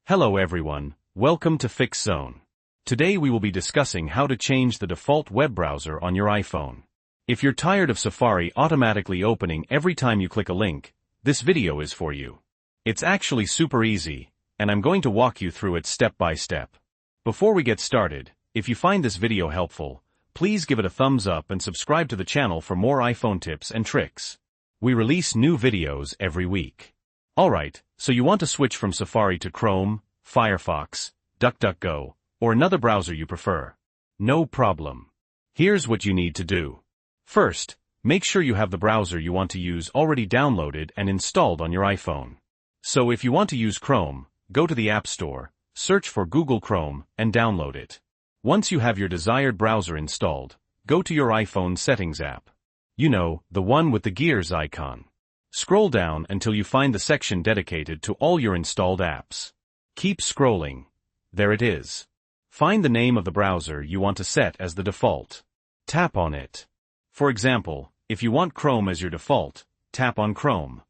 Hello everyone, welcome to Fix Zone. Today we will be discussing how to change the default web browser on your iPhone. If you're tired of Safari automatically opening every time you click a link, this video is for you. It's actually super easy, and I'm going to walk you through it step by step. Before we get started, if you find this video helpful, please give it a thumbs up and subscribe to the channel for more iPhone tips and tricks. We release new videos every week. Alright, so you want to switch from Safari to Chrome, Firefox, DuckDuckGo, or another browser you prefer. No problem. Here's what you need to do. First, make sure you have the browser you want to use already downloaded and installed on your iPhone. So if you want to use Chrome, go to the App Store, search for Google Chrome, and download it. Once you have your desired browser installed, go to your iPhone Settings app. You know, the one with the gears icon. Scroll down until you find the section dedicated to all your installed apps. Keep scrolling. There it is. Find the name of the browser you want to set as the default. Tap on it. For example, if you want Chrome as your default, tap on Chrome.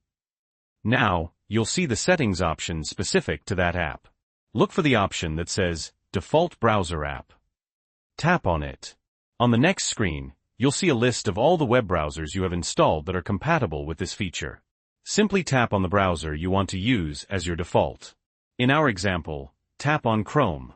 Now, you'll see the settings option specific to that app. Look for the option that says Default Browser App. Tap on it. On the next screen, you'll see a list of all the web browsers you have installed that are compatible with this feature. Simply tap on the browser you want to use as your default. In our example, tap on Chrome.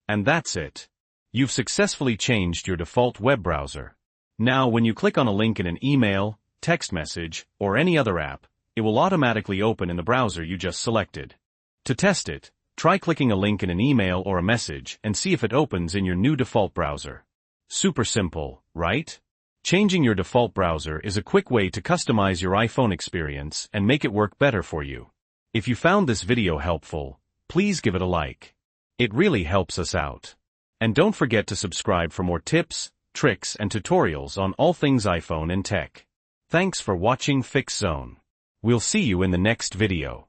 And that's it. You've successfully changed your default web browser. Now when you click on a link in an email, text message, or any other app, it will automatically open in the browser you just selected. To test it, try clicking a link in an email or a message and see if it opens in your new default browser. Super simple, right? Changing your default browser is a quick way to customize your iPhone experience and make it work better for you. If you found this video helpful, please give it a like. It really helps us out. And don't forget to subscribe for more tips, tricks, and tutorials on all things iPhone and tech. Thanks for watching Fix Zone. We'll see you in the next video.